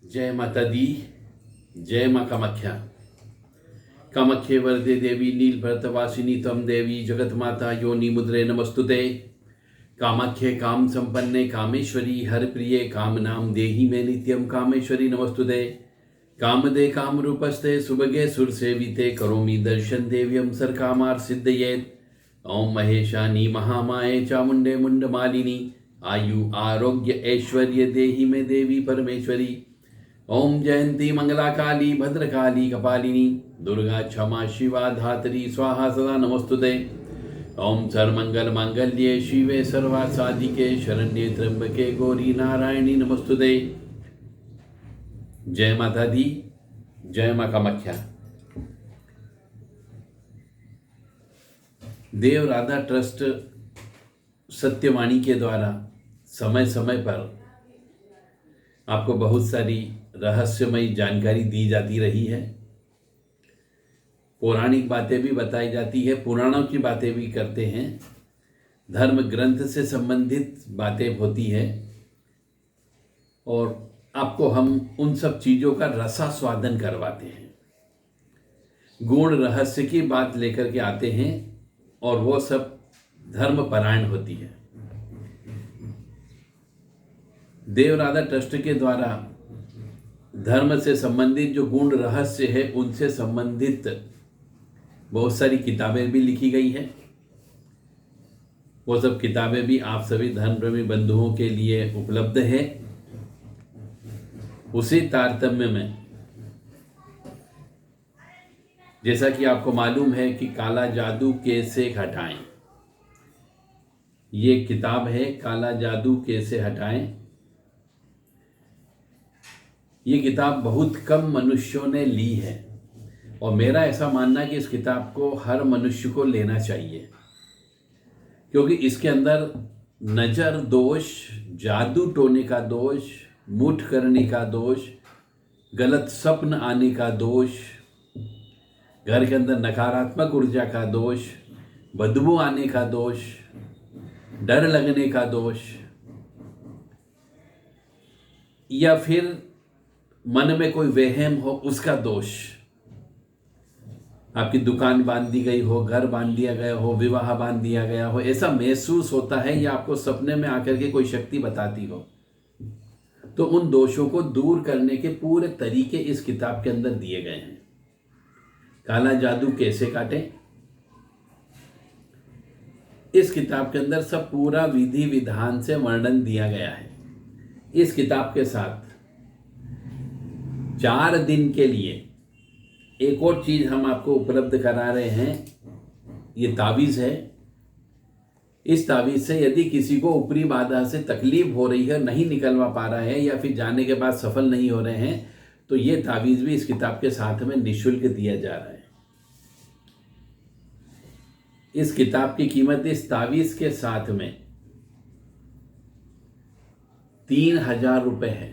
जय माता दी। जय माँ कामाख्या। कामाख्ये वरदे देवी नीलभरतवासिनी तम देवी जगत माता योनि मुद्रे नमस्तुते। कामाख्ये काम संपन्ने कामेश्वरी हर प्रिये काम नाम देहि मे नित्यम कामेश्वरी नमस्तुते। कामदे काम रूपस्ते सुभगे सुर सेविते करोमि दर्शन देव्यम सर कामार सिद्धयेत। ओम महेशानी महामाये चामुंडे मुंड मालिनी आयु आरोग्य ऐश्वर्य देहि में देवी परमेश्वरी। ओम जयंती मंगला काली भद्रकाली कपालिनी दुर्गा क्षमा शिवा धात्री स्वाहा सदा नमस्तुते। ओम सर्वमंगल मांगल्ये शिवे सर्वार्थ साधिके शरण्ये त्र्यंबके गौरी नारायणी नमस्तुते। जय माता दी। जय माँ कामाख्या। देव राधा ट्रस्ट सत्यवाणी के द्वारा समय समय पर आपको बहुत सारी रहस्यमयी जानकारी दी जाती रही है। पौराणिक बातें भी बताई जाती है, पुराणों की बातें भी करते हैं, धर्म ग्रंथ से संबंधित बातें होती है और आपको हम उन सब चीज़ों का रसास्वादन करवाते हैं। गुण रहस्य की बात लेकर के आते हैं और वो सब धर्मपरायण होती है। देव राधा ट्रस्ट के द्वारा धर्म से संबंधित जो गुण रहस्य है उनसे संबंधित बहुत सारी किताबें भी लिखी गई हैं। वो सब किताबें भी आप सभी धर्म प्रेमी बंधुओं के लिए उपलब्ध है। उसी तारतम्य में जैसा कि आपको मालूम है कि काला जादू कैसे हटाएं, ये किताब है काला जादू कैसे हटाएं। ये किताब बहुत कम मनुष्यों ने ली है और मेरा ऐसा मानना है कि इस किताब को हर मनुष्य को लेना चाहिए, क्योंकि इसके अंदर नज़र दोष, जादू टोने का दोष, मुठ करने का दोष, गलत स्वप्न आने का दोष, घर के अंदर नकारात्मक ऊर्जा का दोष, बदबू आने का दोष, डर लगने का दोष, या फिर मन में कोई वहम हो उसका दोष, आपकी दुकान बांध दी गई हो, घर बांध दिया गया हो, विवाह बांध दिया गया हो, ऐसा महसूस होता है या आपको सपने में आकर के कोई शक्ति बताती हो, तो उन दोषों को दूर करने के पूरे तरीके इस किताब के अंदर दिए गए हैं। काला जादू कैसे काटें, इस किताब के अंदर सब पूरा विधि विधान से वर्णन दिया गया है। इस किताब के साथ 4 दिन के लिए एक और चीज हम आपको उपलब्ध करा रहे हैं। ये तावीज़ है। इस तावीज़ से यदि किसी को ऊपरी बाधा से तकलीफ हो रही है, नहीं निकलवा पा रहा है या फिर जाने के बाद सफल नहीं हो रहे हैं, तो ये तावीज़ भी इस किताब के साथ में निःशुल्क दिया जा रहा है। इस किताब की कीमत इस तावीज़ के साथ में 3000 रुपये है।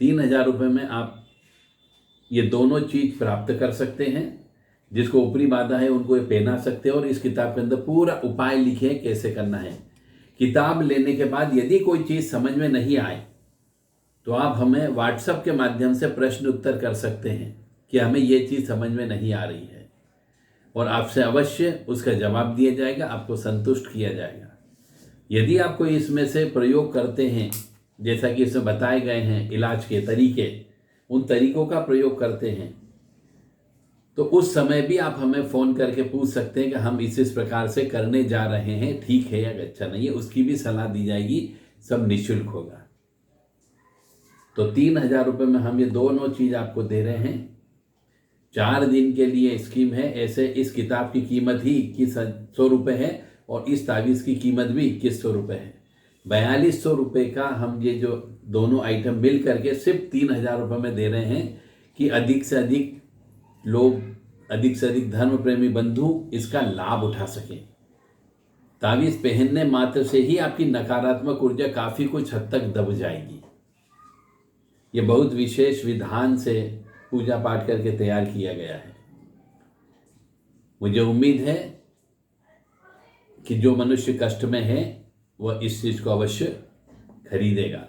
3000 रुपये में आप ये दोनों चीज प्राप्त कर सकते हैं। जिसको ऊपरी बाधा है उनको ये पहना सकते हैं और इस किताब के अंदर पूरा उपाय लिखे हैं कैसे करना है। किताब लेने के बाद यदि कोई चीज़ समझ में नहीं आए तो आप हमें व्हाट्सएप के माध्यम से प्रश्न उत्तर कर सकते हैं कि हमें ये चीज़ समझ में नहीं आ रही है, और आपसे अवश्य उसका जवाब दिया जाएगा, आपको संतुष्ट किया जाएगा। यदि आप कोई इसमें से प्रयोग करते हैं, जैसा कि इसमें बताए गए हैं इलाज के तरीके, उन तरीकों का प्रयोग करते हैं, तो उस समय भी आप हमें फ़ोन करके पूछ सकते हैं कि हम इस प्रकार से करने जा रहे हैं, ठीक है या अच्छा नहीं है, उसकी भी सलाह दी जाएगी। सब निःशुल्क होगा। तो 3000 रुपये में हम ये दोनों चीज़ आपको दे रहे हैं। 4 दिन के लिए स्कीम है। ऐसे इस किताब की कीमत ही 2100 रुपये है और इस तावीज़ की कीमत भी 2100 रुपये है। 4200 रुपये का हम ये जो दोनों आइटम मिल करके सिर्फ 3000 रुपये में दे रहे हैं कि अधिक से अधिक लोग, अधिक से अधिक धर्म प्रेमी बंधु इसका लाभ उठा सकें। तावीज़ पहनने मात्र से ही आपकी नकारात्मक ऊर्जा काफ़ी कुछ हद तक दब जाएगी। ये बहुत विशेष विधान से पूजा पाठ करके तैयार किया गया है। मुझे उम्मीद है कि जो मनुष्य कष्ट में है वह इस चीज़ को अवश्य खरीदेगा।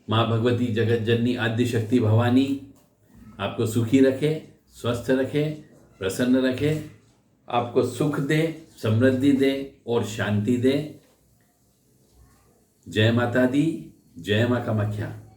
माँ भगवती जगत जननी आद्य शक्ति भवानी आपको सुखी रखे, स्वस्थ रखे, प्रसन्न रखे, आपको सुख दे, समृद्धि दे और शांति दे। जय माता दी, जय माँ कामाख्या।